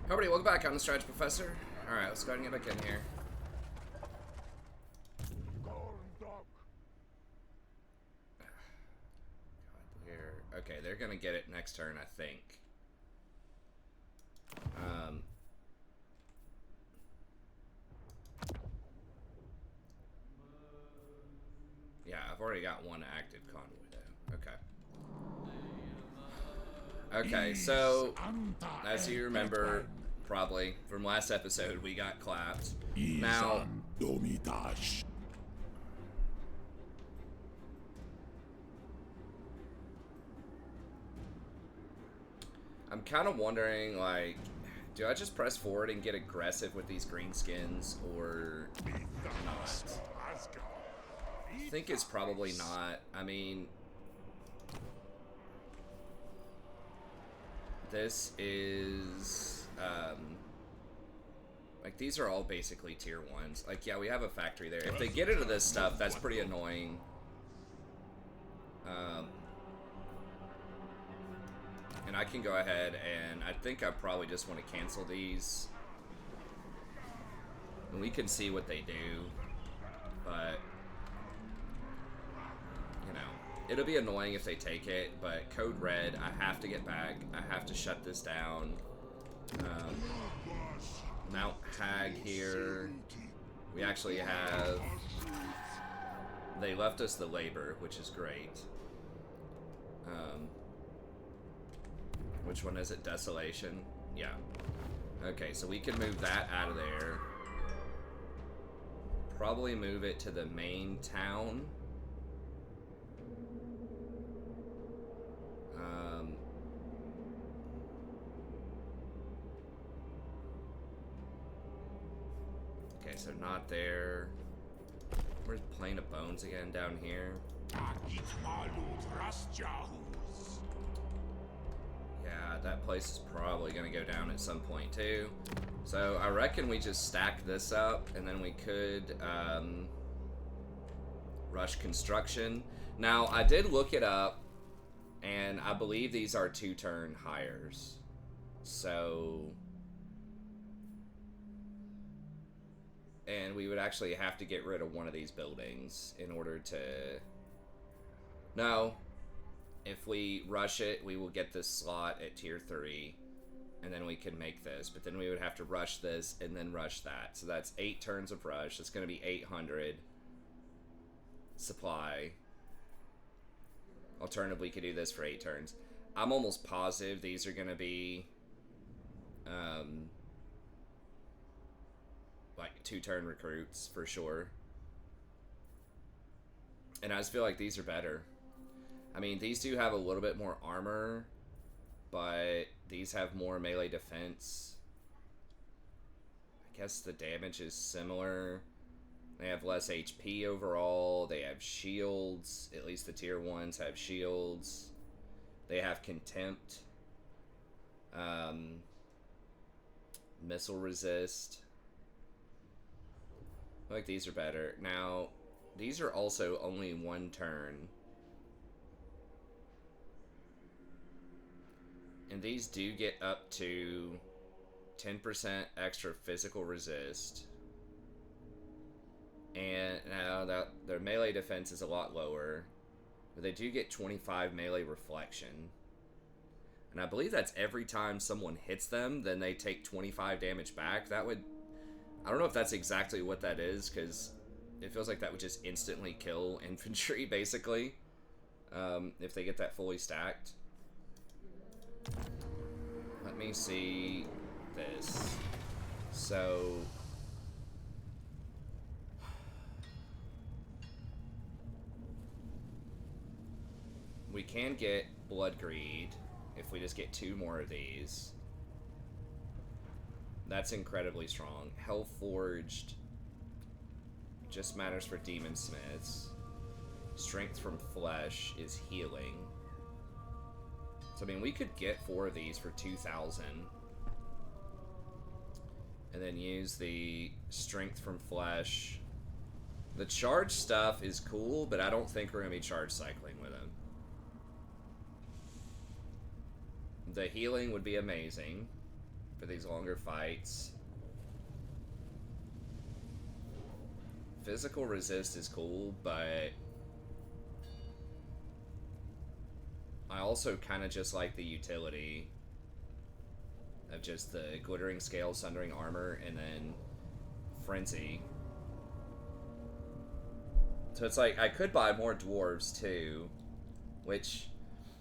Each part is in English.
Everybody, welcome back. I'm the Strategy Professor. Alright, let's go ahead and get back in here. God, where? Okay, they're gonna get it next turn, I think. Yeah, I've already got one active convoy though. Okay. Okay, so as you remember, probably from last episode, we got clapped. Now, I'm kind of wondering, like, do I just press forward and get aggressive with these greenskins, or not? I think it's probably not. I mean, this is, like, these are all basically tier 1s. Like, yeah, we have a factory there. If they get into this stuff, that's pretty annoying. And I can go ahead and I think I probably just want to cancel these. And we can see what they do. But, you know, it'll be annoying if they take it. But Code Red, I have to get back. I have to shut this down. Mount Hag here. We actually have... They left us the labor, which is great. Which one is it? Desolation? Yeah. Okay, so we can move that out of there. Probably move it to the main town. Okay, so not there. Where's Plain of Bones again? Down here. Yeah, that place is probably going to go down at some point too. So I reckon we just stack this up and then we could rush construction. Now, I did look it up and I believe these are 2-turn hires. So... And we would actually have to get rid of one of these buildings in order to... No. If we rush it, we will get this slot at tier 3. And then we can make this. But then we would have to rush this and then rush that. So that's 8 turns of rush. That's going to be 800 supply. Alternatively, we could do this for 8 turns. I'm almost positive these are going to be... like 2-turn recruits for sure. And I just feel like these are better. I mean, these do have a little bit more armor, but these have more melee defense. I guess the damage is similar. They have less HP overall. They have shields. At least the tier 1s have shields. They have contempt. Missile resist. I feel like these are better. Now, these are also only 1 turn. And these do get up to 10% extra physical resist. And now that their melee defense is a lot lower. But they do get 25 melee reflection. And I believe that's every time someone hits them, then they take 25 damage back. That would... I don't know if that's exactly what that is, because it feels like that would just instantly kill infantry, basically. If they get that fully stacked. Let me see this. So... we can get Blood Greed if we just get 2 more of these. That's incredibly strong. Hellforged just matters for Demon Smiths. Strength from Flesh is healing. So, I mean, we could get 4 of these for 2,000. And then use the Strength from Flesh. The charge stuff is cool, but I don't think we're going to be charge cycling with them. The healing would be amazing. for these longer fights. Physical resist is cool, but I also kind of just like the utility of just the glittering scale, sundering armor, and then frenzy. So it's like I could buy more dwarves too, which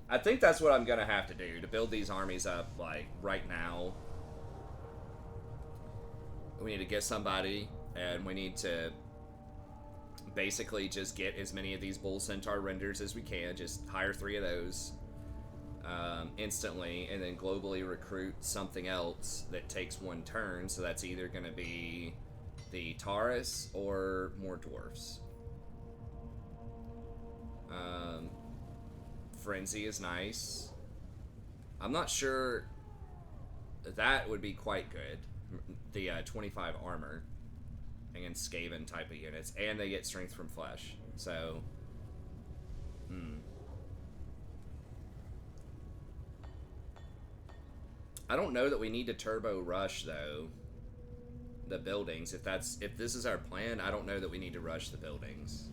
I think that's what I'm gonna have to do to build these armies up like right now. We need to get somebody, and we need to basically just get as many of these Bull Centaur renders as we can. Just hire 3 of those instantly, and then globally recruit something else that takes 1 turn. So that's either going to be the Taurus or more dwarfs. Frenzy is nice. I'm not sure that would be quite good. The 25 armor against Skaven type of units, and they get strength from flesh. So, I don't know that we need to turbo rush though the buildings. If this is our plan, I don't know that we need to rush the buildings.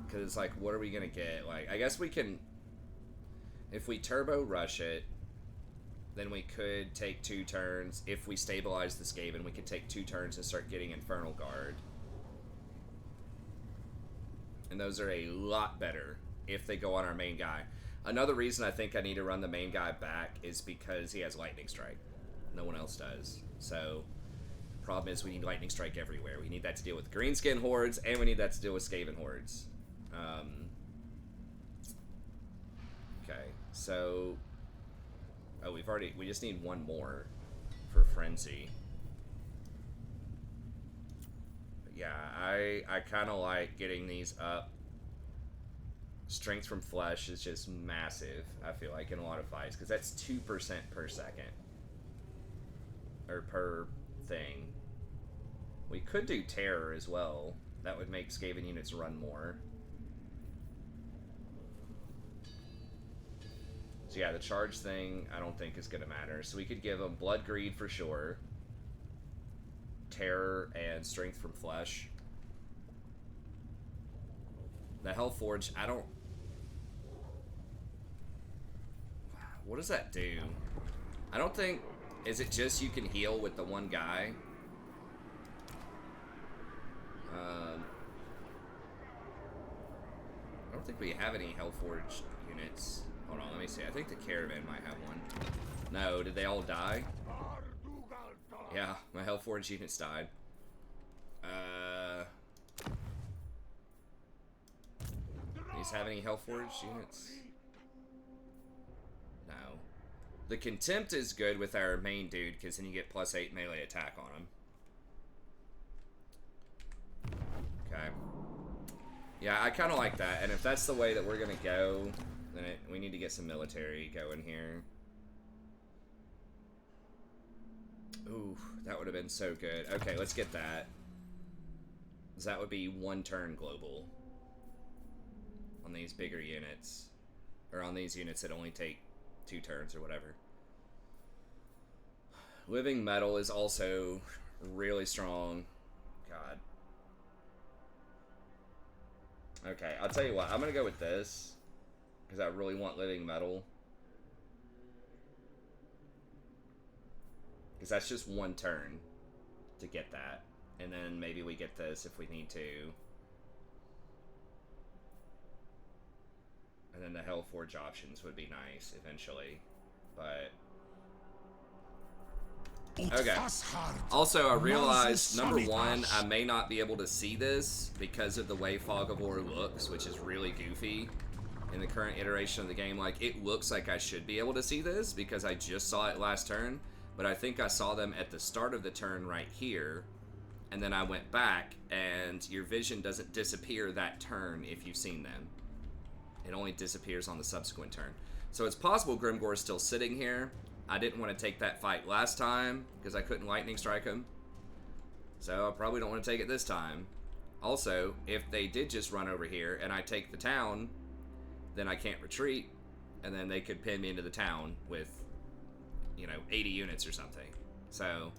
Because it's like, what are we gonna get? Like, I guess we can, if we turbo rush it, then we could take 2 turns. If we stabilize the Skaven, we could take 2 turns and start getting Infernal Guard. And those are a lot better if they go on our main guy. Another reason I think I need to run the main guy back is because he has Lightning Strike. No one else does. So, problem is we need Lightning Strike everywhere. We need that to deal with Greenskin hordes, and we need that to deal with Skaven hordes. Okay, so... Oh, we just need 1 more for Frenzy. But yeah, I kind of like getting these up. Strength from Flesh is just massive, I feel like, in a lot of fights, because that's 2% per second. Or per thing. We could do Terror as well. That would make Skaven units run more. So yeah, the charge thing, I don't think is going to matter. So we could give them Blood Greed for sure. Terror and Strength from Flesh. The Hellforge, I don't... What does that do? I don't think... Is it just you can heal with the 1 guy? I don't think we have any Hellforge units. Hold on, let me see. I think the Caravan might have one. No, did they all die? Yeah, my Hellforge units died. These have any Hellforge units? No. The Contempt is good with our main dude, because then you get +8 melee attack on him. Okay. Yeah, I kind of like that, and if that's the way that we're going to go, then we need to get some military going here. Ooh, that would have been so good. Okay, let's get that. That would be 1 turn global on these bigger units. Or on these units that only take 2 turns or whatever. Living Metal is also really strong. God. Okay, I'll tell you what. I'm going to go with this. Because I really want Living Metal. Because that's just 1 turn to get that. And then maybe we get this if we need to. And then the Hellforge options would be nice eventually. But... Okay. Also, I realized, number 1, I may not be able to see this because of the way Fog of War looks, which is really goofy in the current iteration of the game. Like, it looks like I should be able to see this because I just saw it last turn, but I think I saw them at the start of the turn right here, and then I went back, and your vision doesn't disappear that turn if you've seen them. It only disappears on the subsequent turn. So it's possible Grimgor is still sitting here. I didn't want to take that fight last time because I couldn't lightning strike him. So I probably don't want to take it this time. Also, if they did just run over here and I take the town, then I can't retreat, and then they could pin me into the town with, you know, 80 units or something. So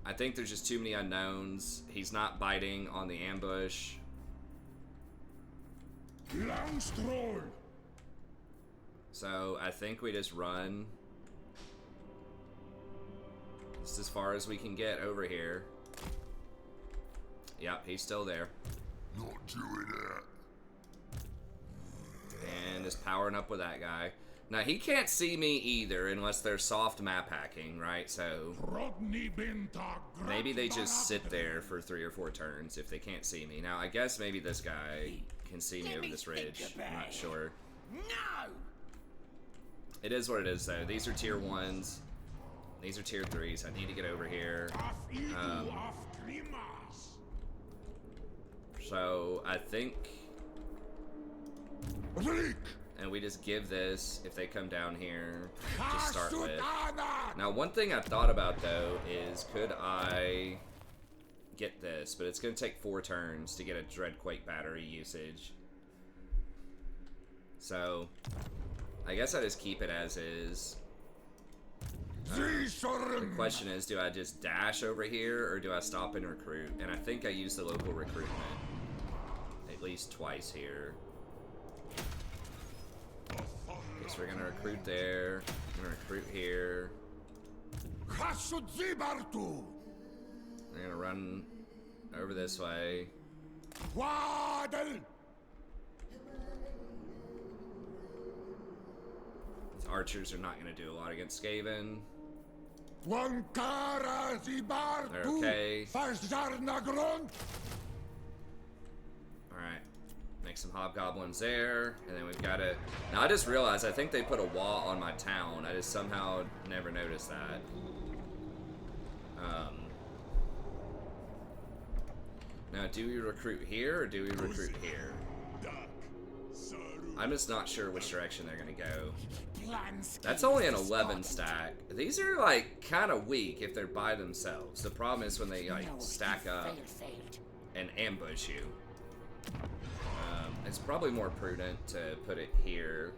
I think there's just too many unknowns. He's not biting on the ambush. Long stroll. So I think we just run just as far as we can get over here. Yep, he's still there. Not doing it. And just powering up with that guy. Now, he can't see me either unless they're soft map hacking, right? So maybe they just sit there for 3 or 4 turns if they can't see me. Now, I guess maybe this guy can see me over this ridge. I'm not sure. No! It is what it is, though. These are tier 1s. These are tier 3s. I need to get over here. So, I think... And we just give this if they come down here to start with. Now, one thing I've thought about, though, is could I get this? But it's going to take 4 turns to get a Dreadquake battery usage. So, I guess I just keep it as is. The question is, do I just dash over here, or do I stop and recruit? And I think I use the local recruitment at least twice here. Okay, so we're gonna recruit there. We're gonna recruit here. We're gonna run over this way. These archers are not gonna do a lot against Skaven. They're okay. Alright. Make some hobgoblins there. And then we've got to... Now, I just realized I think they put a wall on my town. I just somehow never noticed that. Now, do we recruit here or do we recruit here? I'm just not sure which direction they're going to go. That's only an 11 stack. These are, like, kind of weak if they're by themselves. The problem is when they, like, stack up and ambush you. It's probably more prudent to put it here.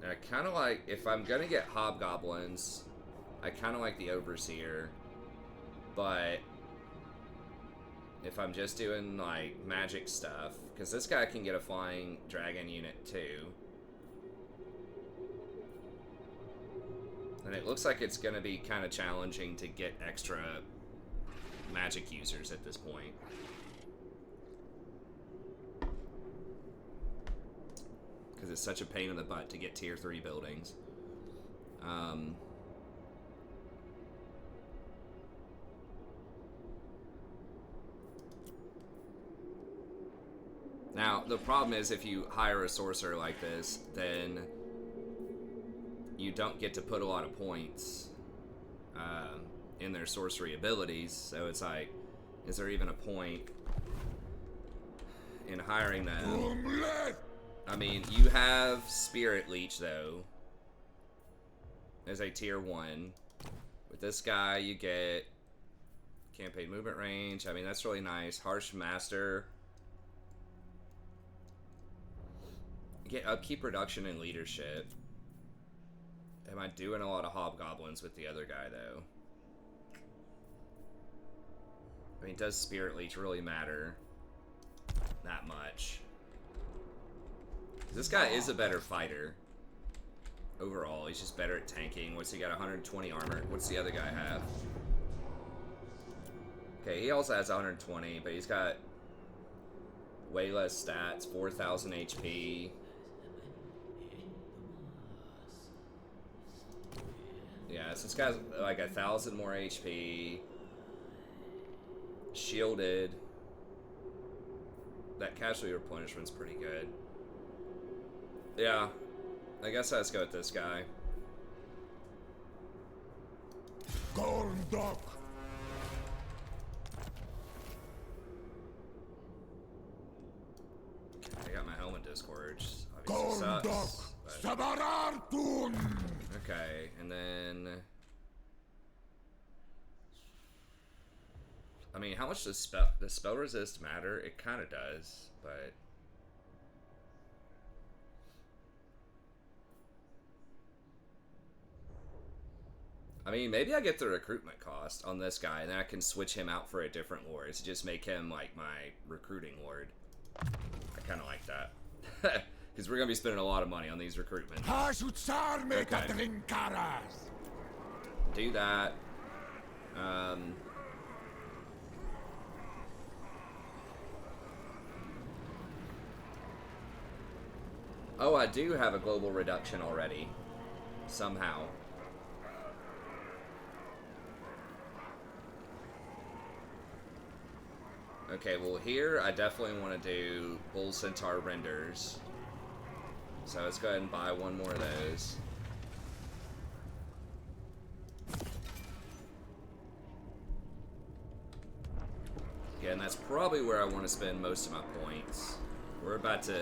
And I kind of like, if I'm going to get hobgoblins, I kind of like the overseer. But if I'm just doing, like, magic stuff, because this guy can get a flying dragon unit, too. And it looks like it's going to be kind of challenging to get extra magic users at this point. Because it's such a pain in the butt to get tier 3 buildings. Now, the problem is if you hire a sorcerer like this, then you don't get to put a lot of points in their sorcery abilities. So it's like, is there even a point in hiring them? I mean, you have Spirit Leech, though, as a tier 1. With this guy, you get campaign movement range. I mean, that's really nice. Harsh Master. Get upkeep, reduction, and leadership. Am I doing a lot of hobgoblins with the other guy, though? I mean, does Spirit Leech really matter that much? This guy is a better fighter. Overall, he's just better at tanking. What's he got? 120 armor. What's the other guy have? Okay, he also has 120, but he's got way less stats. 4,000 HP. Yeah, so this guy's like 1,000 more HP. Shielded. That casualty replenishment's pretty good. Yeah, I guess let's go with this guy. Gorndok. I got my helmet discouraged. Obviously sucks. But... Okay, and then... I mean, how much does spell resist matter? It kind of does, but... I mean, maybe I get the recruitment cost on this guy, and then I can switch him out for a different lord to just make him, like, my recruiting lord. I kind of like that. Because we're going to be spending a lot of money on these recruitment. Okay. Do that. Oh, I do have a global reduction already. Somehow. Okay, well here I definitely want to do Bull Centaur renders. So let's go ahead and buy one more of those. Yeah, and that's probably where I want to spend most of my points. We're about to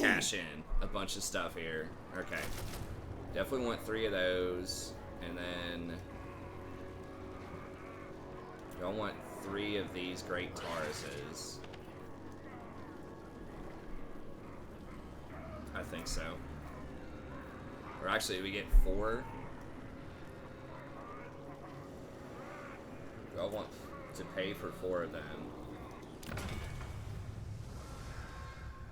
cash in a bunch of stuff here. Okay. Definitely want 3 of those. And then I want 3 of these great Tauruses. I think so. Or actually, we get 4. I want to pay for 4 of them.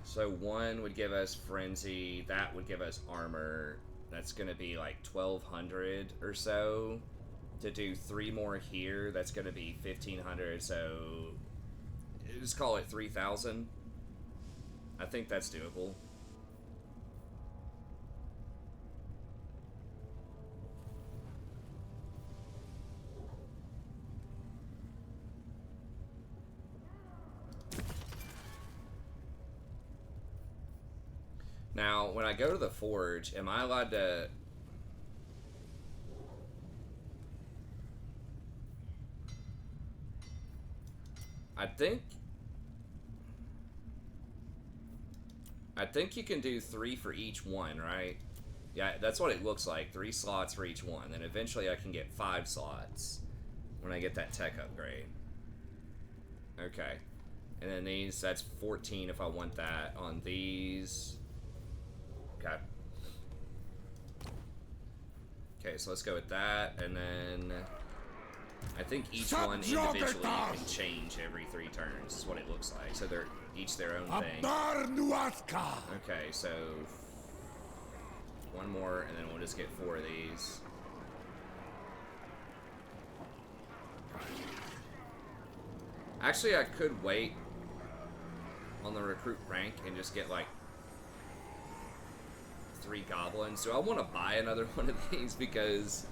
So 1 would give us Frenzy, that would give us Armor. That's gonna be like 1,200 or so. To do 3 more here, that's gonna be 1,500, so just call it 3,000. I think that's doable. Now, when I go to the forge, am I allowed to... I think you can do 3 for each one, right? Yeah, that's what it looks like. 3 slots for each one. Then eventually I can get 5 slots when I get that tech upgrade. Okay. And then these, that's 14 if I want that. On these... Okay. Okay, so let's go with that, and then... I think each one individually you can change every 3 turns, is what it looks like. So they're each their own thing. Okay, so... 1 more, and then we'll just get 4 of these. Actually, I could wait on the recruit rank and just get, like, 3 goblins. So I want to buy another one of these because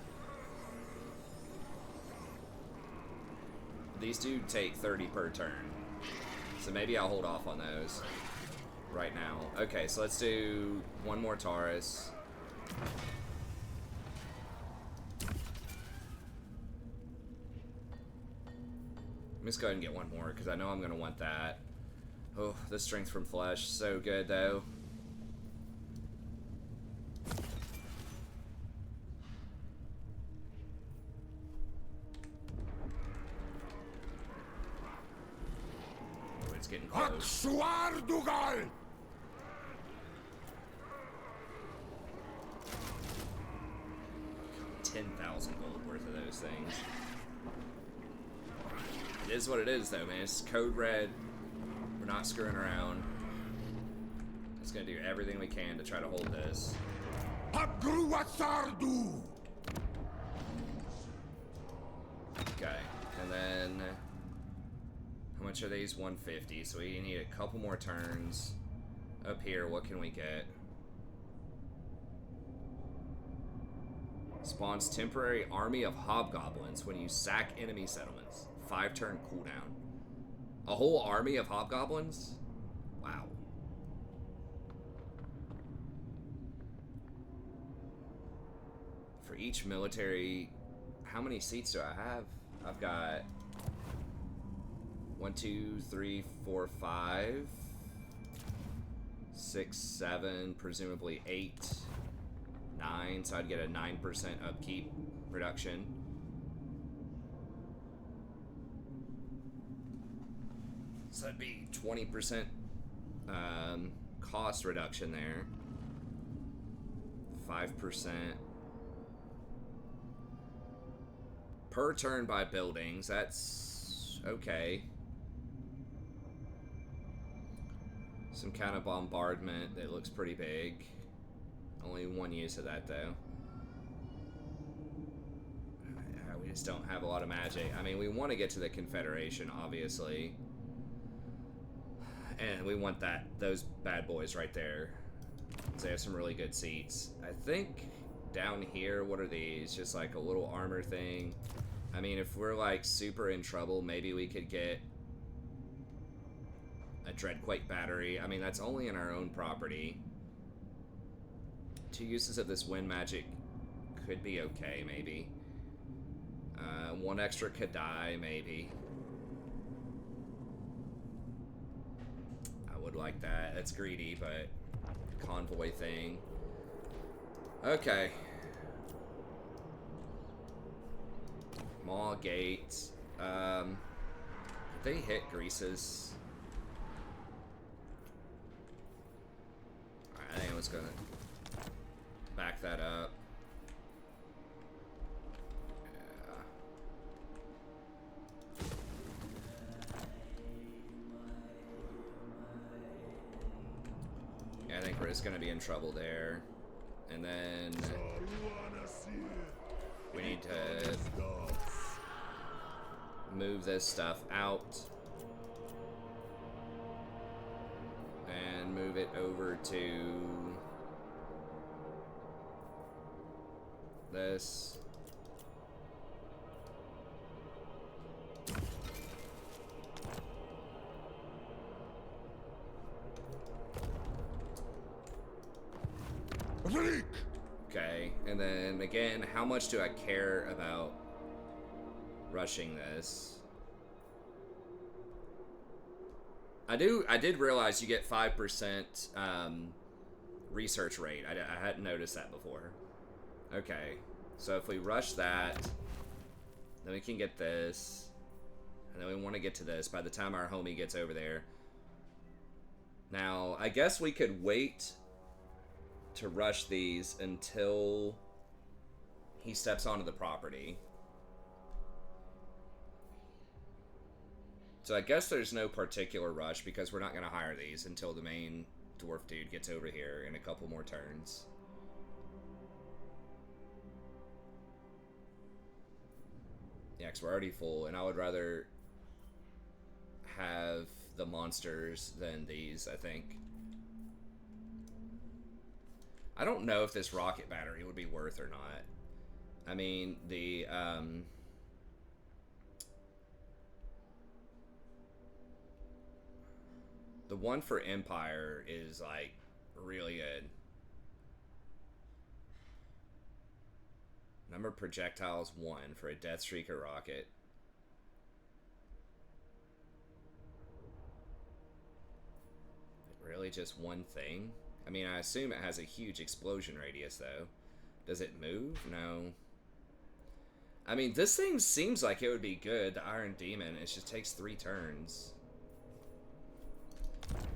these do take 30 per turn. So maybe I'll hold off on those right now. Okay, so let's do 1 more Taurus. Let's go ahead and get 1 more because I know I'm going to want that. Oh, the strength from flesh. So good, though. Oh, it's getting close. 10,000 gold worth of those things. It is what it is, though, man. It's code red. We're not screwing around. Just gonna do everything we can to try to hold this. Okay, and then how much are these? 150. So we need a couple more turns. Up here, what can we get? Spawns temporary army of hobgoblins when you sack enemy settlements. 5-turn cooldown. A whole army of hobgoblins? Wow. For each military, how many seats do I have? I've got 1, 2, 3, 4, 5, 6, 7, presumably 8, 9, so I'd get a 9% upkeep reduction. So that'd be 20% cost reduction there. 5%. per turn by buildings. That's okay. Some kind of bombardment that looks pretty big. Only one use of that, though. We just don't have a lot of magic. I mean, we want to get to the Confederation, obviously. And we want those bad boys right there. So they have some really good seats. I think down here, what are these? Just like a little armor thing. I mean, if we're like super in trouble, maybe we could get a Dreadquake battery. I mean, that's only in our own property. 2 uses of this wind magic could be okay, maybe. 1 extra could die, maybe. I would like that. That's greedy, but convoy thing. Okay. Maw gates. They hit Greases. Alright, I think I was gonna back that up. Yeah, I think we're just gonna be in trouble there. And then we need to move this stuff out and move it over to this. Okay, and then again, how much do I care about rushing this? I did realize you get 5% research rate. I hadn't noticed that before. Okay, so if we rush that, then we can get this, and then we want to get to this by the time our homie gets over there. Now, I guess we could wait to rush these until he steps onto the property. So I guess there's no particular rush because we're not going to hire these until the main dwarf dude gets over here in a couple more turns. Yeah, because we're already full, and I would rather have the monsters than these, I think. I don't know if this rocket battery would be worth or not. I mean, the one for Empire is, like, really good. Number of projectiles 1 for a Death Streaker rocket. Really just one thing? I mean, I assume it has a huge explosion radius, though. Does it move? No. I mean, this thing seems like it would be good, the Iron Demon. It just takes 3 turns.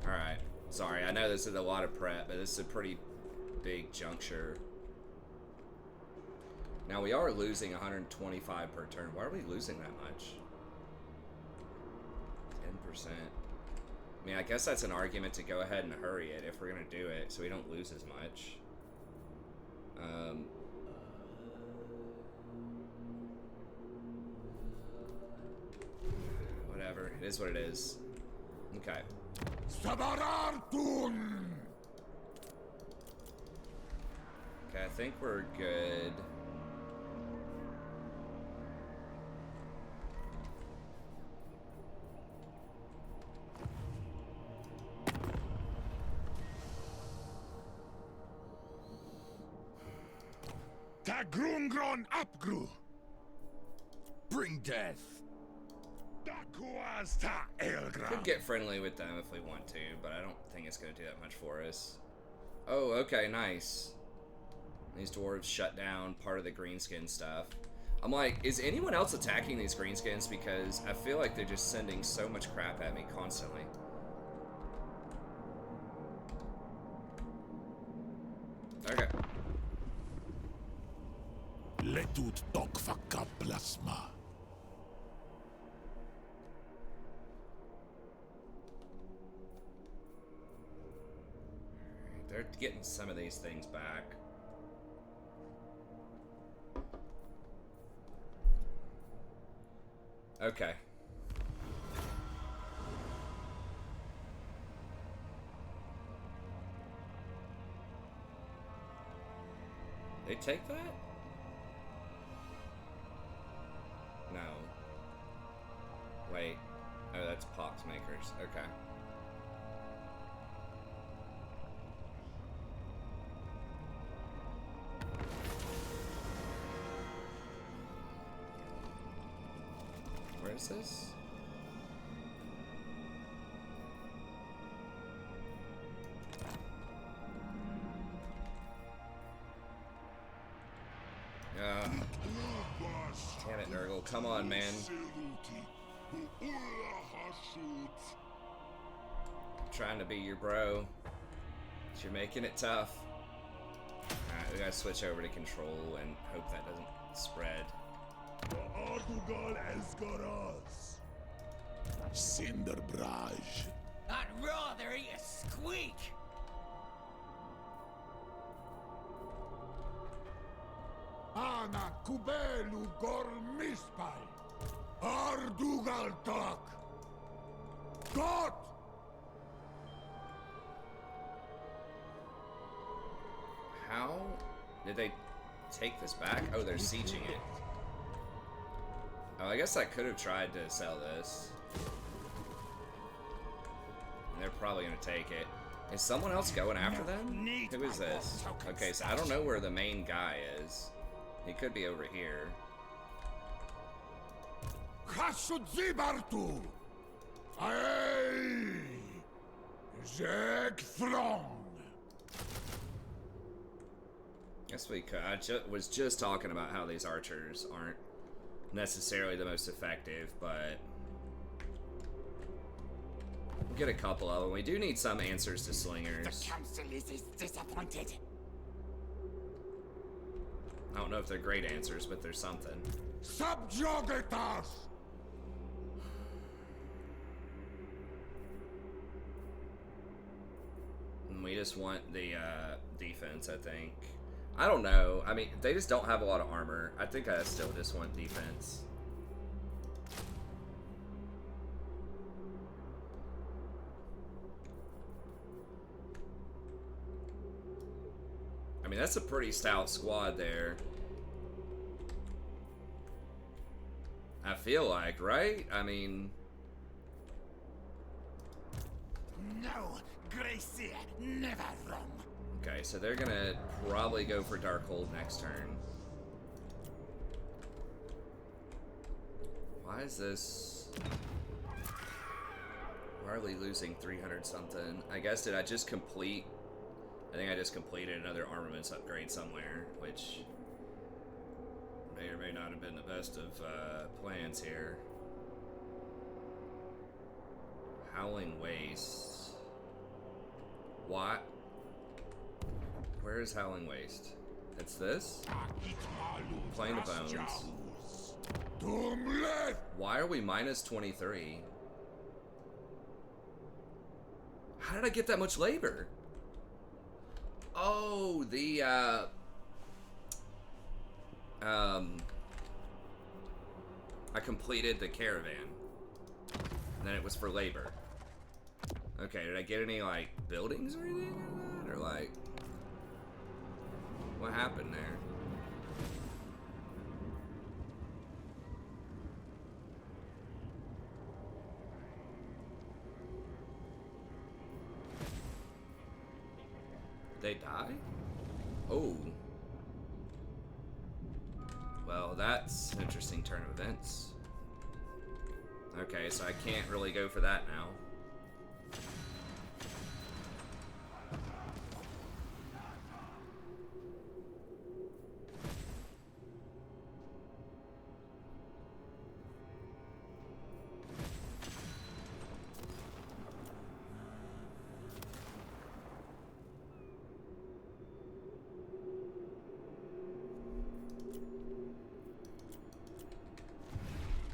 Alright. Sorry, I know this is a lot of prep, but this is a pretty big juncture. Now, we are losing 125 per turn. Why are we losing that much? 10%. I mean, I guess that's an argument to go ahead and hurry it if we're going to do it, so we don't lose as much. Whatever. It is what it is. Okay. Okay, I think we're good. Grungron upgru. Bring death. Could get friendly with them if we want to, but I don't think it's going to do that much for us. Oh, okay, nice. These dwarves shut down part of the greenskin stuff. I'm like, is anyone else attacking these greenskins? Because I feel like they're just sending so much crap at me constantly. Okay. Letut dokfaka plasma. They're getting some of these things back. Okay. They take that? No. Wait. Oh, that's pox makers. Okay. Where is this? Damn it, Nurgle. Come on, man. I'm trying to be your bro. But you're making it tough. Alright, we gotta switch over to control and hope that doesn't spread. Cinderbraj. I'd rather eat a squeak. Ana kubelu gormispai. Ardugaltak. God! How did they take this back? Oh, they're sieging it. Oh, I guess I could have tried to sell this. And they're probably gonna take it. Is someone else going after them? Who is this? Okay, so I don't know where the main guy is. He could be over here. Hasudzibartu. Ay. Zeg throng. Guess we could. I was just talking about how these archers aren't necessarily the most effective, but we'll get a couple of them. We do need some answers to slingers. The council is disappointed. I don't know if they're great answers, but there's something. Subjugatas. And we just want the defense, I think. I don't know. I mean, they just don't have a lot of armor. I think I still just want defense. I mean, that's a pretty stout squad there. I feel like, right? I mean... No, Gracia, never wrong. Okay, so they're gonna probably go for Darkhold next turn. Why is this... Why are we losing 300 something? I guess, did I just complete... I think I just completed another armaments upgrade somewhere, which may or may not have been the best of plans here. Howling Waste. What? Where is Howling Waste? It's this? Plane of Bones. Why are we minus 23? How did I get that much labor? Oh, the, I completed the caravan. And then it was for labor. Okay, did I get any, like, buildings or anything like that? Or, like, what happened there? They die? Oh. Well, that's an interesting turn of events. Okay, so I can't really go for that now.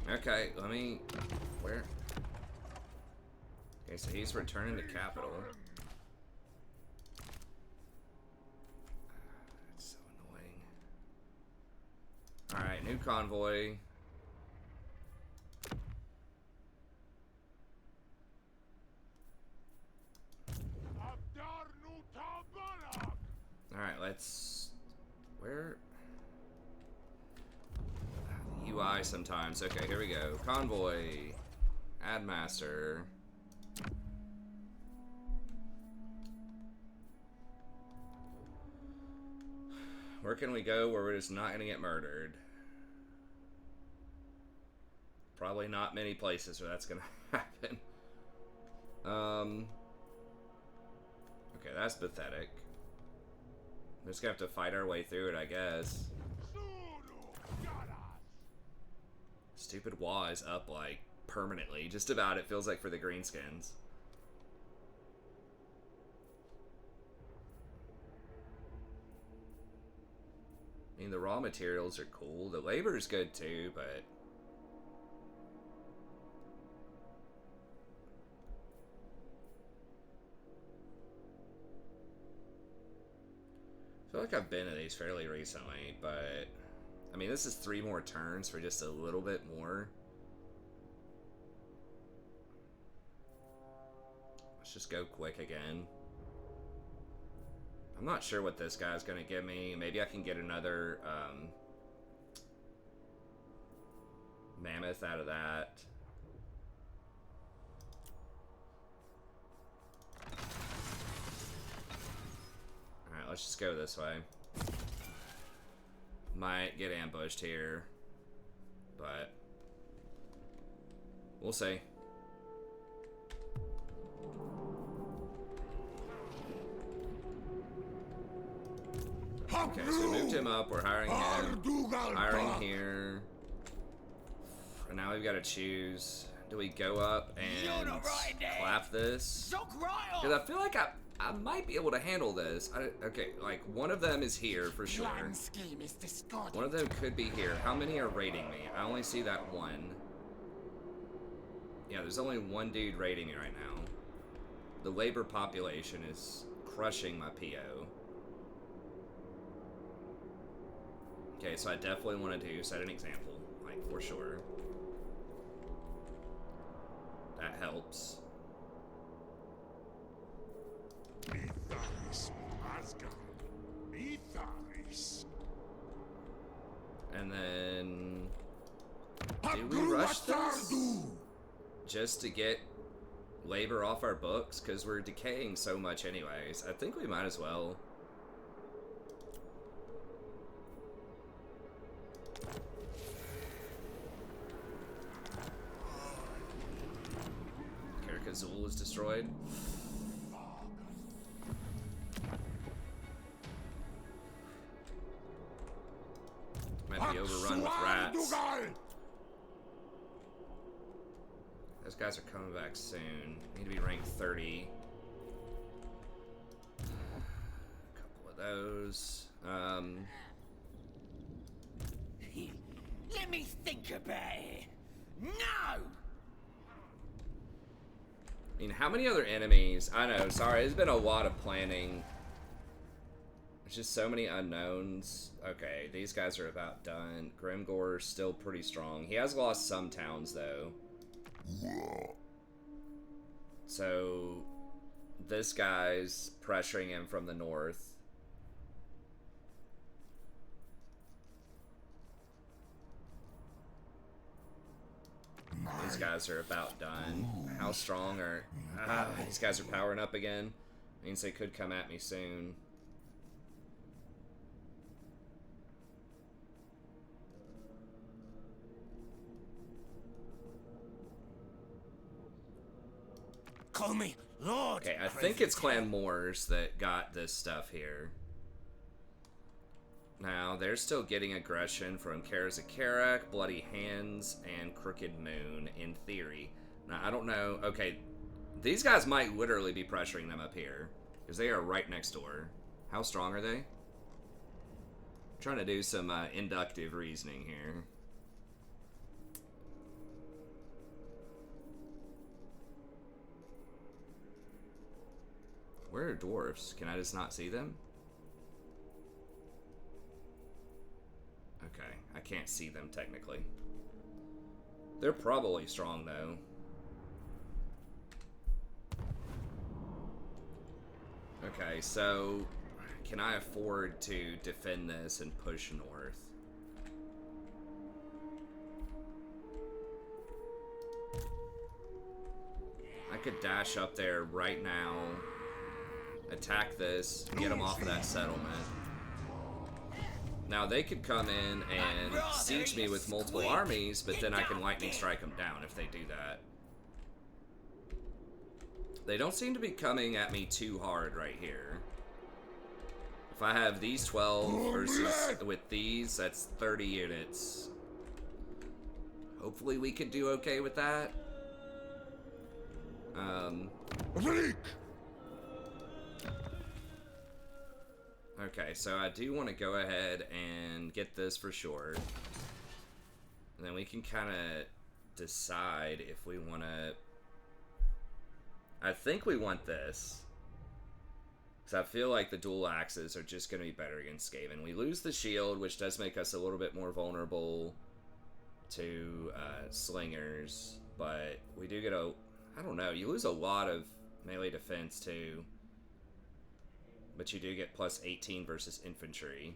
Okay, let me... Where? Okay, so he's returning to capital. That's so annoying. Alright, new convoy. Alright, let's... Where? The UI sometimes. Okay, here we go. Convoy. Add master. Where can we go where we're just not going to get murdered? Probably not many places where that's going to happen. Okay, that's pathetic. We're just going to have to fight our way through it, I guess. Stupid wall is up, like, permanently. Just about, it feels like, for the greenskins. I mean, the raw materials are cool. The labor is good, too, but... I feel like I've been to these fairly recently, but... I mean, this is 3 more turns for just a little bit more. Let's just go quick again. I'm not sure what this guy's gonna give me. Maybe I can get another mammoth out of that. Alright, let's just go this way. Might get ambushed here, but we'll see. Okay, so we moved him up. We're hiring him. Hiring here. And now we've got to choose. Do we go up and clap this? Because I feel like I might be able to handle this. Okay, like, one of them is here for sure. One of them could be here. How many are raiding me? I only see that one. Yeah, there's only one dude raiding me right now. The labor population is crushing my PO. Okay, so I definitely want to set an example, like, for sure. That helps. And then... do we rush this? Just to get labor off our books? Because we're decaying so much anyways. I think we might as well. Karkazul is destroyed. Might be overrun with rats. Those guys are coming back soon. Need to be ranked 30. A couple of those. Let me think about it. No! I mean, how many other enemies? I know, sorry, it's been a lot of planning. There's just so many unknowns. Okay, these guys are about done. Grimgore's still pretty strong. He has lost some towns, though. So, this guy's pressuring him from the north. These guys are about done. How strong are... these guys are powering up again. Means they could come at me soon. Call me Lord. Okay, I think it's Clan Moors that got this stuff here. Now, they're still getting aggression from Karazakarak, Bloody Hands, and Crooked Moon, in theory. Now, I don't know. Okay, these guys might literally be pressuring them up here, because they are right next door. How strong are they? I'm trying to do some inductive reasoning here. are dwarfs? Can I just not see them? Okay, I can't see them technically. They're probably strong though. Okay, so can I afford to defend this and push north? I could dash up there right now, attack this, get them off of that settlement. Now they could come in and siege me with multiple armies, but then I can lightning strike them down if they do that. They don't seem to be coming at me too hard right here. If I have these 12 versus with these, that's 30 units. Hopefully we could do okay with that. Okay, so I do want to go ahead and get this for sure. And then we can kind of decide if we want to... I think we want this. Because I feel like the dual axes are just going to be better against Skaven. We lose the shield, which does make us a little bit more vulnerable to slingers. But we do get a... I don't know, you lose a lot of melee defense too. But you do get plus 18 versus infantry.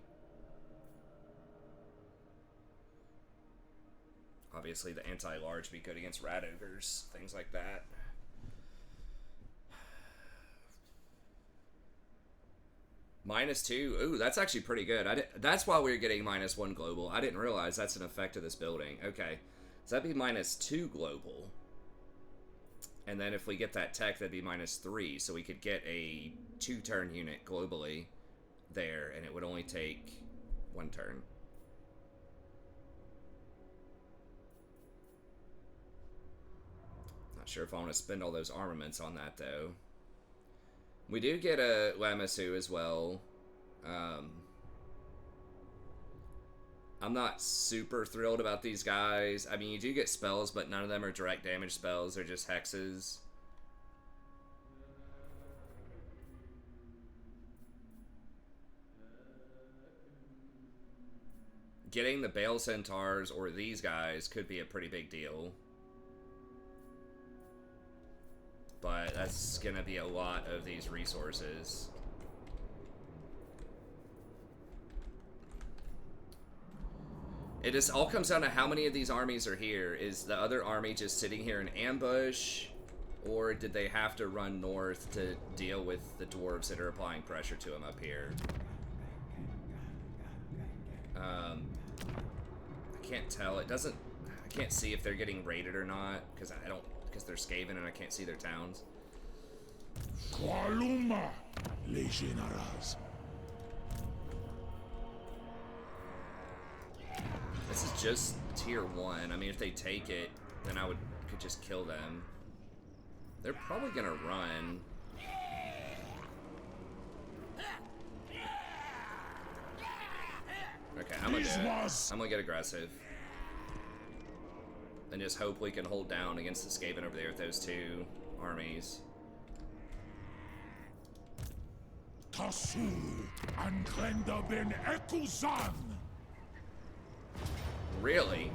Obviously the anti-large be good against rat ogres, things like that. -2. Ooh, that's actually pretty good. That's why we were getting -1 global. I didn't realize that's an effect of this building. Okay, so that'd be -2 global. And then if we get that tech, that'd be -3. So we could get a 2-turn unit globally there, and it would only take 1 turn. Not sure if I want to spend all those armaments on that, though. We do get a Lamassu as well. I'm not super thrilled about these guys. I mean, you do get spells, but none of them are direct damage spells. They're just hexes. Getting the Bale Centaurs or these guys could be a pretty big deal. But that's going to be a lot of these resources. It just all comes down to how many of these armies are here. Is the other army just sitting here in ambush? Or did they have to run north to deal with the dwarves that are applying pressure to them up here? I can't tell. It doesn't... I can't see if they're getting raided or not. Because I don't... Because they're Skaven and I can't see their towns. This is just tier 1. I mean, if they take it, then I could just kill them. They're probably gonna run. Okay, I'm gonna do it. I'm gonna get aggressive. And just hope we can hold down against the Skaven over there with those 2 armies. Really?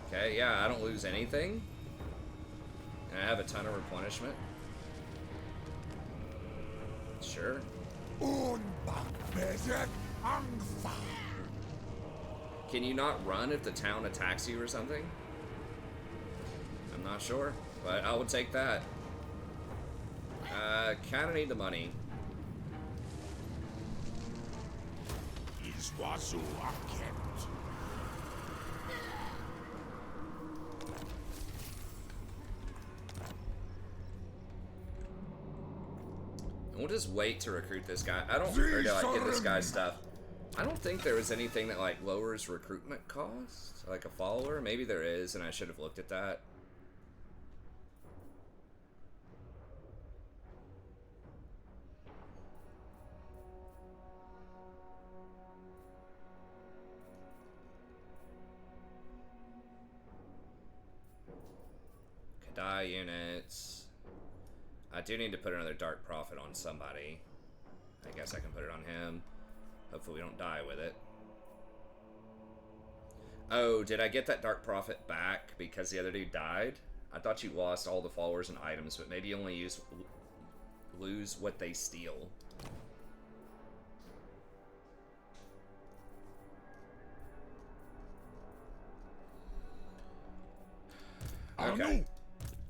Okay, yeah, I don't lose anything. And I have a ton of replenishment. Sure. Can you not run if the town attacks you or something? I'm not sure, but I will take that. Kinda need the money. We'll just wait to recruit this guy. I don't, or to like get this guy's stuff. I don't think there was anything that like lowers recruitment cost, like a follower. Maybe there is, and I should have looked at that. Die units. I do need to put another Dark Prophet on somebody. I guess I can put it on him. Hopefully we don't die with it. Oh, did I get that Dark Prophet back because the other dude died? I thought you lost all the followers and items, but maybe you only lose what they steal. Okay.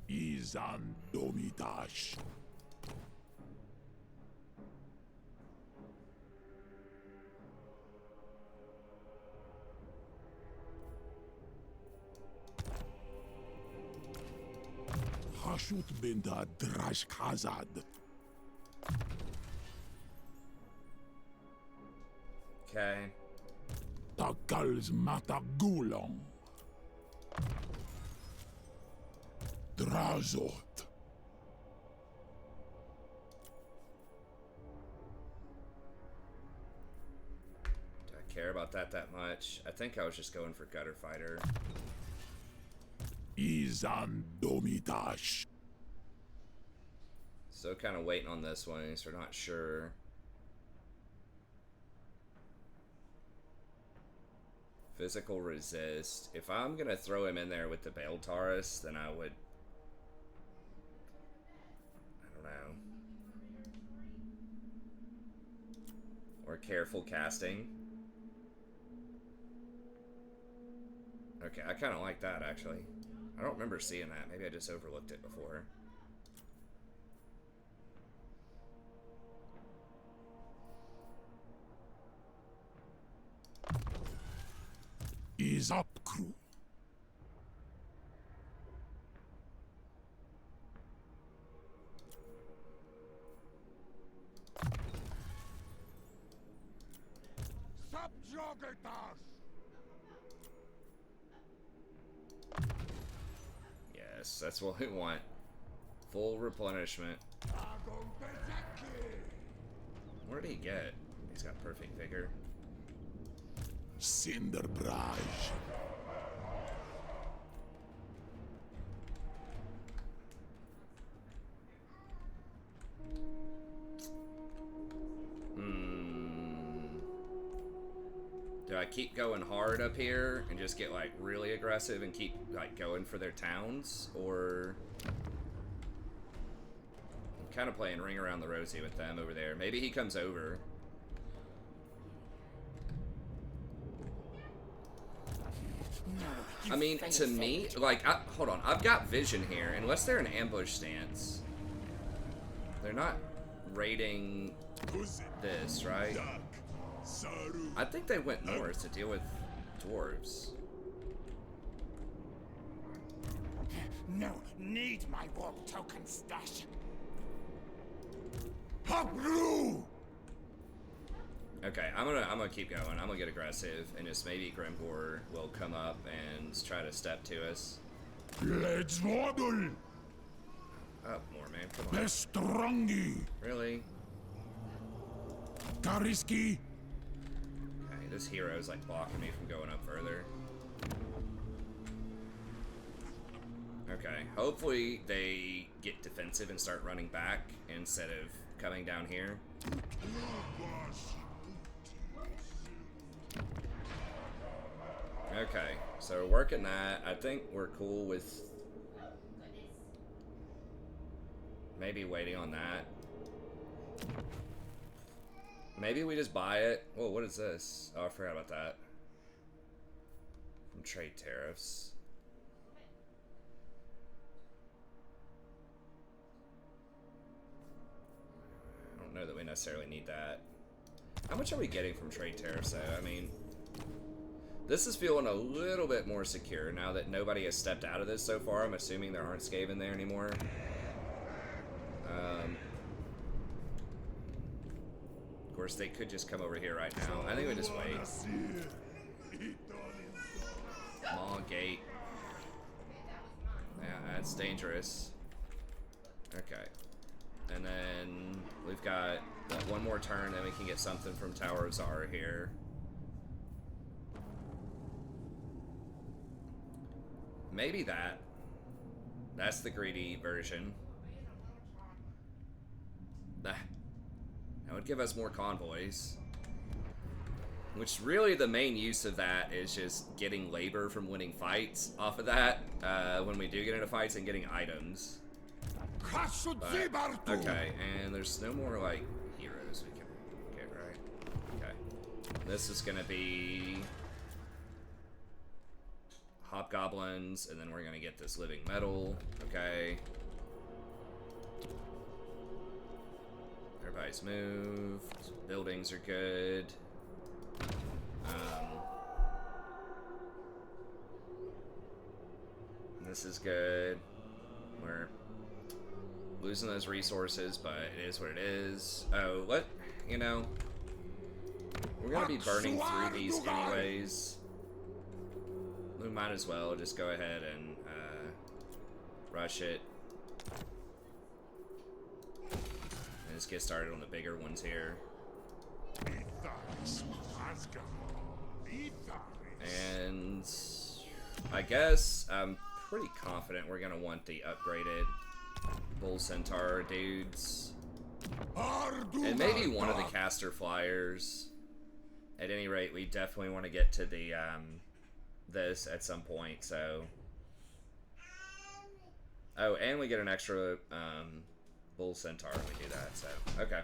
Izan Domitash. Hashut binda Drazhoath. Okay. Takals Matagulong. Drazhoath. Do I care about that much? I think I was just going for Gutter Fighter. Izan Domitash. So kind of waiting on this one, so we're not sure. Physical resist. If I'm gonna throw him in there with the Bale Taurus, then I would. I don't know. Or careful casting. Okay, I kind of like that actually. I don't remember seeing that. Maybe I just overlooked it before. Is up crew. Subjugatas. Yes, that's what we want. Full replenishment. What did he get? He's got perfect vigor. Cinderbraj. Do I keep going hard up here and just get like really aggressive and keep like going for their towns, or I'm kind of playing ring around the rosy with them over there. Maybe he comes over. I mean, to me, like, hold on, I've got vision here. Unless they're in ambush stance, they're not raiding this, right? I think they went north to deal with dwarves. No, need my warp token stash. Habru! Okay, I'm gonna keep going. I'm gonna get aggressive, and just maybe Grimgor will come up and try to step to us. Let's waddle! Up more, man. Come on. Bestrongi! Really? Kariski! Okay, this hero's like blocking me from going up further. Okay, hopefully they get defensive and start running back instead of coming down here. Okay, so we're working that. I think we're cool with maybe waiting on that. Maybe we just buy it. Whoa, what is this? Oh, I forgot about that. From trade tariffs. I don't know that we necessarily need that. How much are we getting from trade tariffs, though? I mean, this is feeling a little bit more secure now that nobody has stepped out of this so far. I'm assuming there aren't Skaven there anymore. Of course, they could just come over here right now. I think we just wait. Maw gate. Yeah, that's dangerous. Okay. And then we've got one more turn, then we can get something from Tower of Zara here. Maybe that. That's the greedy version. That would give us more convoys. Which really the main use of that is just getting labor from winning fights off of that when we do get into fights and getting items. But, okay, and there's no more like heroes we can get, right? Okay. This is gonna be hobgoblins, and then we're gonna get this living metal. Okay. Everybody's moved. Buildings are good. This is good. We're losing those resources, but it is what it is. Oh, what? You know, we're gonna be burning through these anyways. We might as well just go ahead and rush it. And just get started on the bigger ones here. And I guess I'm pretty confident we're gonna want the upgraded Bull Centaur dudes. And maybe one of the caster flyers. At any rate, we definitely want to get to the this at some point, so. Oh, and we get an extra Bull Centaur when we do that, so okay.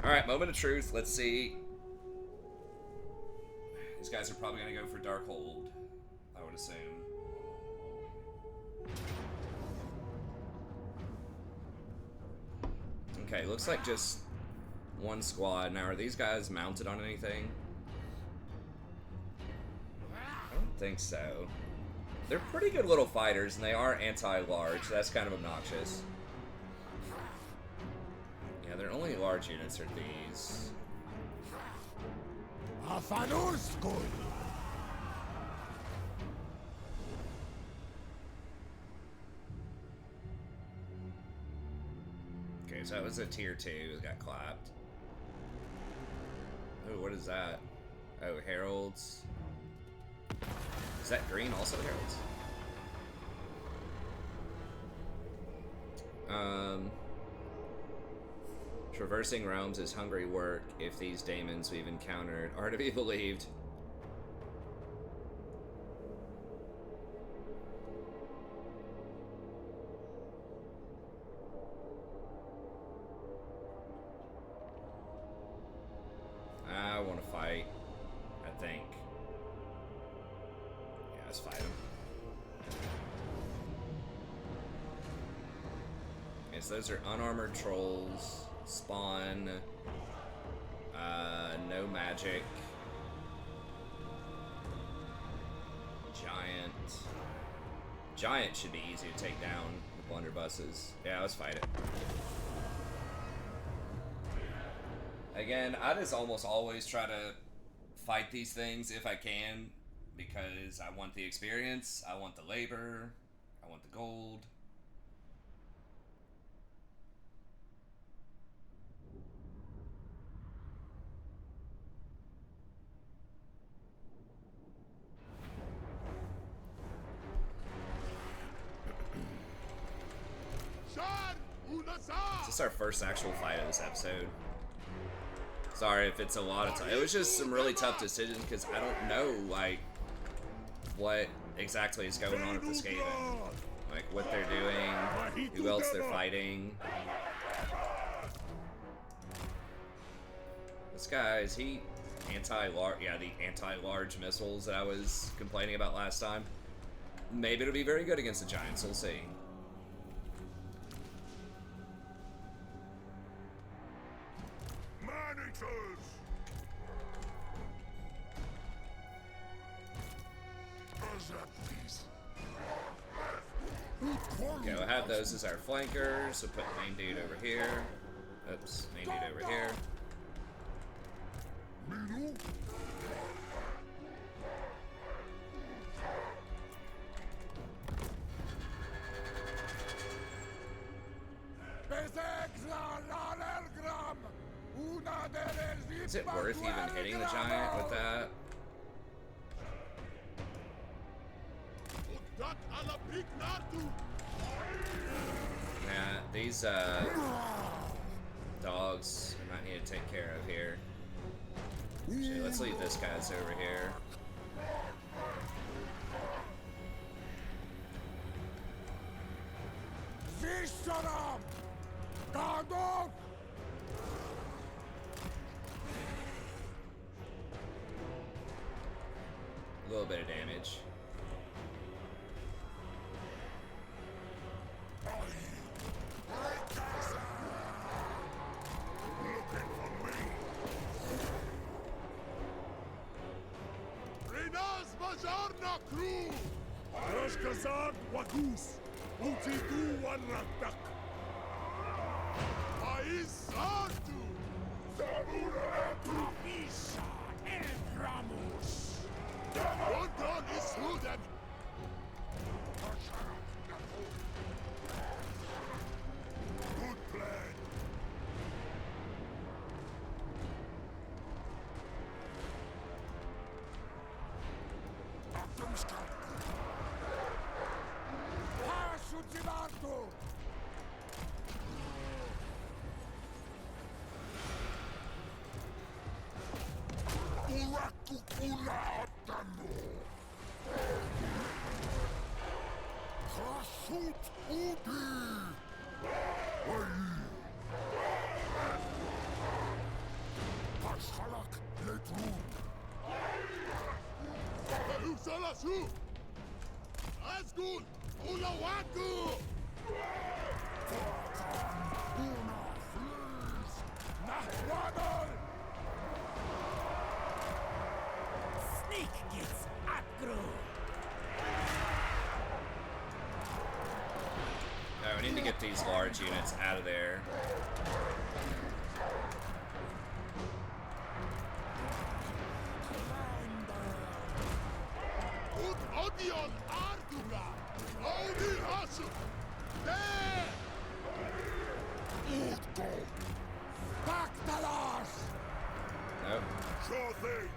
Alright, moment of truth. Let's see. These guys are probably going to go for Darkhold, I would assume. Okay, looks like just one squad. Now, are these guys mounted on anything? I don't think so. They're pretty good little fighters, and they are anti-large, so that's kind of obnoxious. Yeah, their only large units are these. Okay, so that was a tier 2 that got clapped. Oh, what is that? Oh, heralds. Is that green also heralds? Traversing realms is hungry work if these daemons we've encountered are to be believed. I want to fight, I think. Yeah, let's fight him. Okay, so those are unarmored trolls. Spawn, no magic, giant should be easy to take down with blunderbusses. Yeah, let's fight it. Again, I just almost always try to fight these things if I can, because I want the experience, I want the labor, I want the gold. Is this our first actual fight of this episode? Sorry if it's a lot of time. It was just some really tough decisions because I don't know, like, what exactly is going on at this game. Like, what they're doing, who else they're fighting. This guy, is he anti-large? Yeah, the anti-large missiles that I was complaining about last time. Maybe it'll be very good against the Giants, we'll see. Okay, we'll have those as our flankers. We'll put main dude over here. Oops, main dude over here. Is it worth even hitting the giant with that? Nah, these dogs I might need to take care of here. Actually, let's leave this guy's over here. A little bit of damage. Sneak gets aggro. Alright, we need to get these large units out of there. Nope. Sure thing.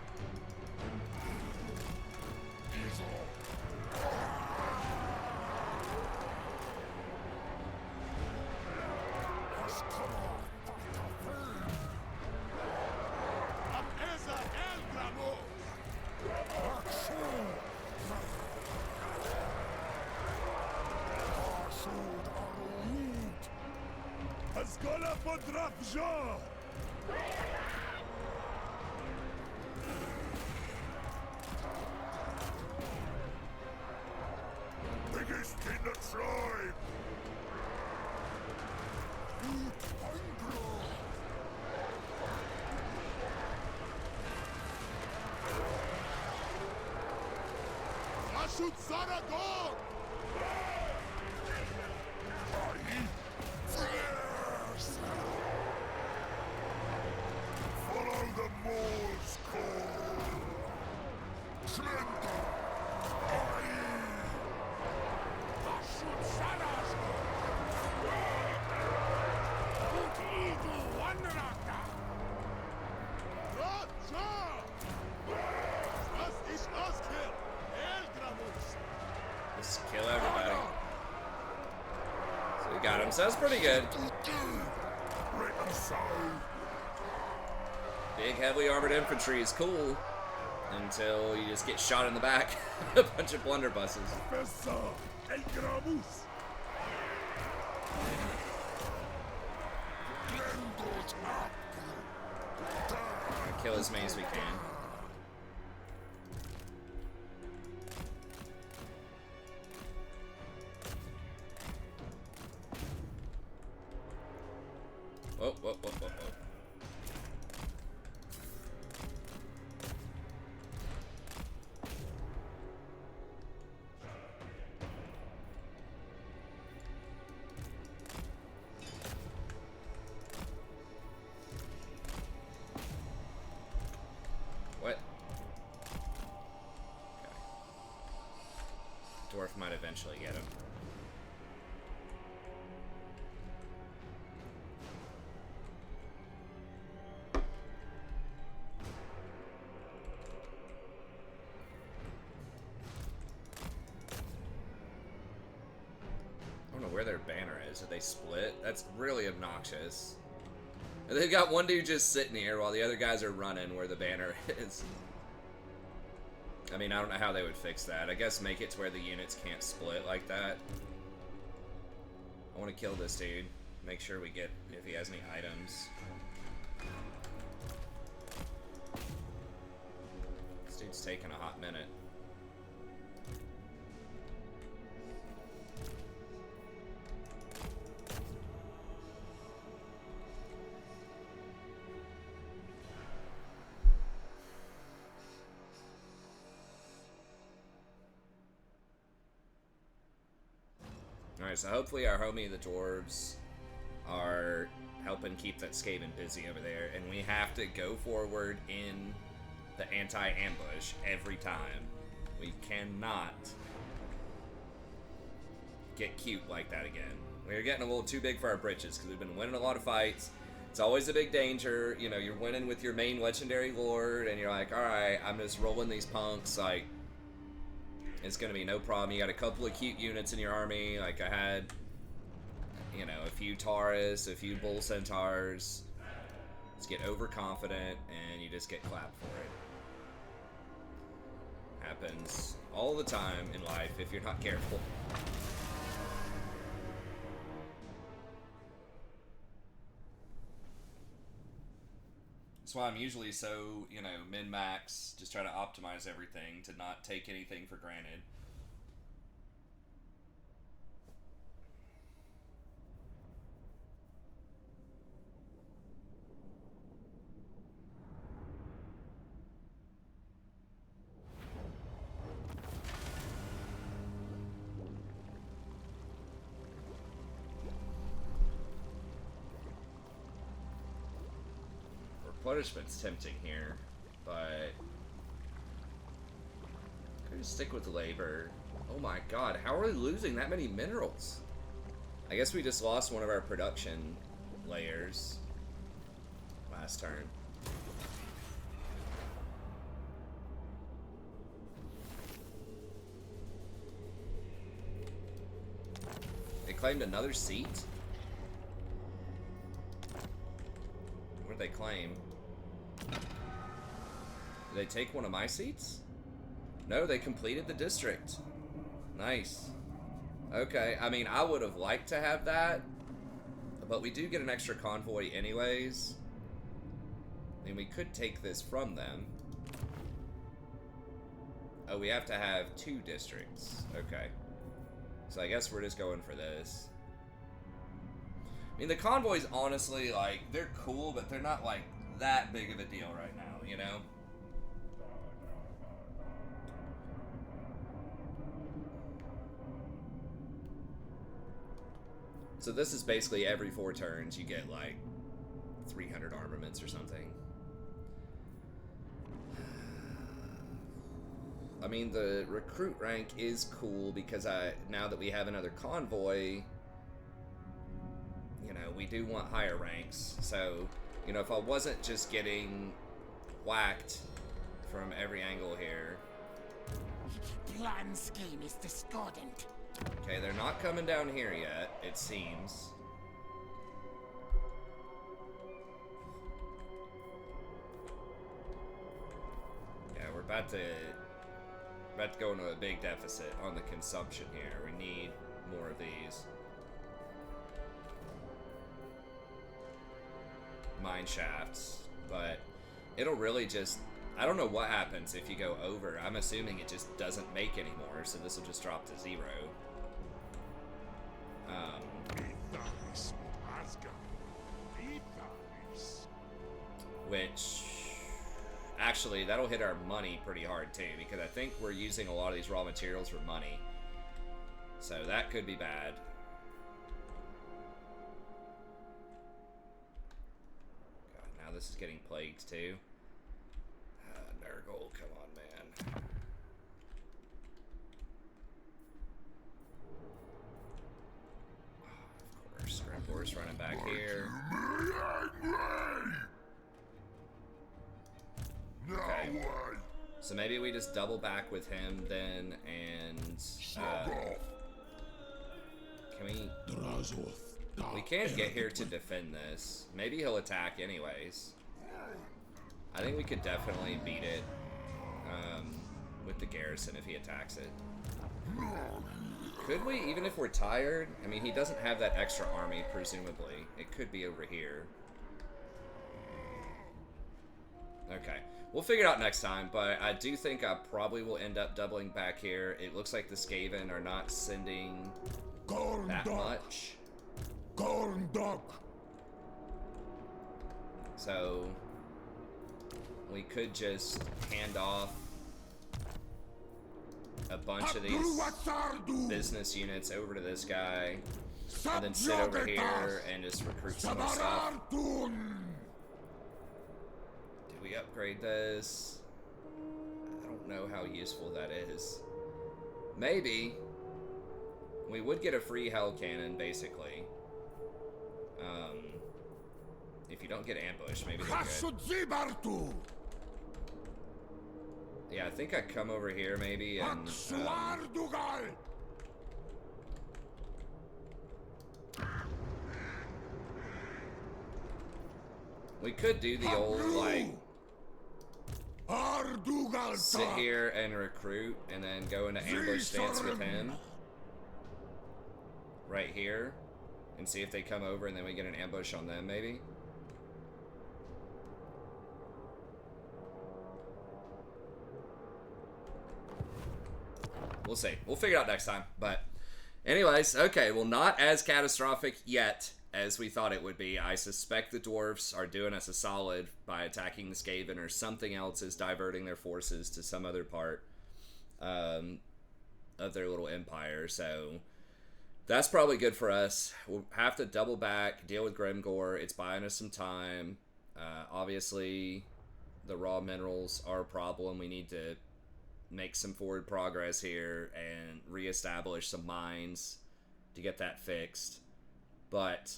Escola for Drazhoath! Biggest in the tribe! I should Saragog! Follow the Moor's call. Slender. Just kill everybody. So we got him, so that's pretty good. Big, heavily armored infantry is cool until you just get shot in the back. A bunch of blunderbusses. Kill as many as we can. Whoa, whoa, whoa, whoa, whoa. What? Okay. Dwarf might eventually get him. where their banner is. Did they split? That's really obnoxious. And they've got one dude just sitting here while the other guys are running where the banner is. I mean, I don't know how they would fix that. I guess make it to where the units can't split like that. I want to kill this dude. Make sure we get if he has any items. This dude's taking a hot minute. Alright, so hopefully our homie the Dwarves are helping keep that Skaven busy over there, and we have to go forward in the anti-ambush every time. We cannot get cute like that again. We're getting a little too big for our britches, because we've been winning a lot of fights. It's always a big danger, you know, you're winning with your main legendary lord, and you're like, alright, I'm just rolling these punks, like, it's gonna be no problem. You got a couple of cute units in your army. Like I had, you know, a few Taurus, a few Bull Centaurs. Just get overconfident and you just get clapped for it. Happens all the time in life if you're not careful. That's why I'm usually so, you know, min-max, just try to optimize everything to not take anything for granted. Replenishment's tempting here, but could just stick with labor. Oh my god, how are we losing that many minerals? I guess we just lost one of our production layers last turn. They claimed another seat? What did they claim? Did they take one of my seats? No, they completed the district. Nice. Okay, I mean, I would have liked to have that, but we do get an extra convoy anyways. I mean, we could take this from them. Oh, we have to have 2 districts. Okay. So I guess we're just going for this. I mean, the convoys, honestly, like, they're cool, but they're not, like, that big of a deal right now, you know? So this is basically every 4 turns you get, like, 300 armaments or something. I mean, the recruit rank is cool because now that we have another convoy, you know, we do want higher ranks. So, you know, if I wasn't just getting whacked from every angle here. Plan scheme is discordant. Okay, they're not coming down here yet, it seems. Yeah, we're about to go into a big deficit on the consumption here. We need more of these. Mine shafts, but it'll really just, I don't know what happens if you go over. I'm assuming it just doesn't make anymore, so this will just drop to 0. Which, actually, that'll hit our money pretty hard too, because I think we're using a lot of these raw materials for money. So that could be bad. God, now this is getting plagued too. Nurgle, come on, man. Of course, Grimbor's running back here. Okay. So maybe we just double back with him then, and Can we... Drazhoath. We can't get here to defend this. Maybe he'll attack anyways. I think we could definitely beat it with the garrison if he attacks it. Could we, even if we're tired? I mean, he doesn't have that extra army, presumably. It could be over here. Okay. We'll figure it out next time, but I do think I probably will end up doubling back here. It looks like the Skaven are not sending that much. So we could just hand off a bunch of these business units over to this guy, and then sit over here and just recruit some more stuff. Do we upgrade this? I don't know how useful that is. Maybe. We would get a free hell cannon, basically. If you don't get ambushed, maybe they're good. Yeah, I think I come over here maybe and we could do the old like sit here and recruit and then go into ambush stance with him right here and see if they come over and then we get an ambush on them maybe. We'll see. We'll figure it out next time. But anyways, okay, well, not as catastrophic yet as we thought it would be. I suspect the Dwarfs are doing us a solid by attacking the Skaven, or something else is diverting their forces to some other part of their little empire. So that's probably good for us. We'll have to double back, deal with Grimgore. It's buying us some time. Obviously, the raw minerals are a problem. We need to make some forward progress here and reestablish some mines to get that fixed. But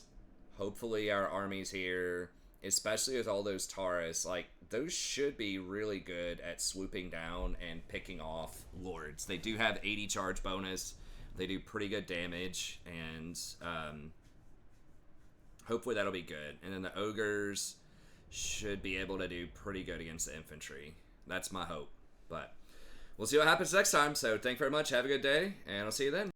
hopefully our armies here, especially with all those Taurus, like, those should be really good at swooping down and picking off lords. They do have 80 charge bonus. They do pretty good damage, and hopefully that'll be good. And then the ogres should be able to do pretty good against the infantry. That's my hope. But we'll see what happens next time. So thank you very much. Have a good day, and I'll see you then.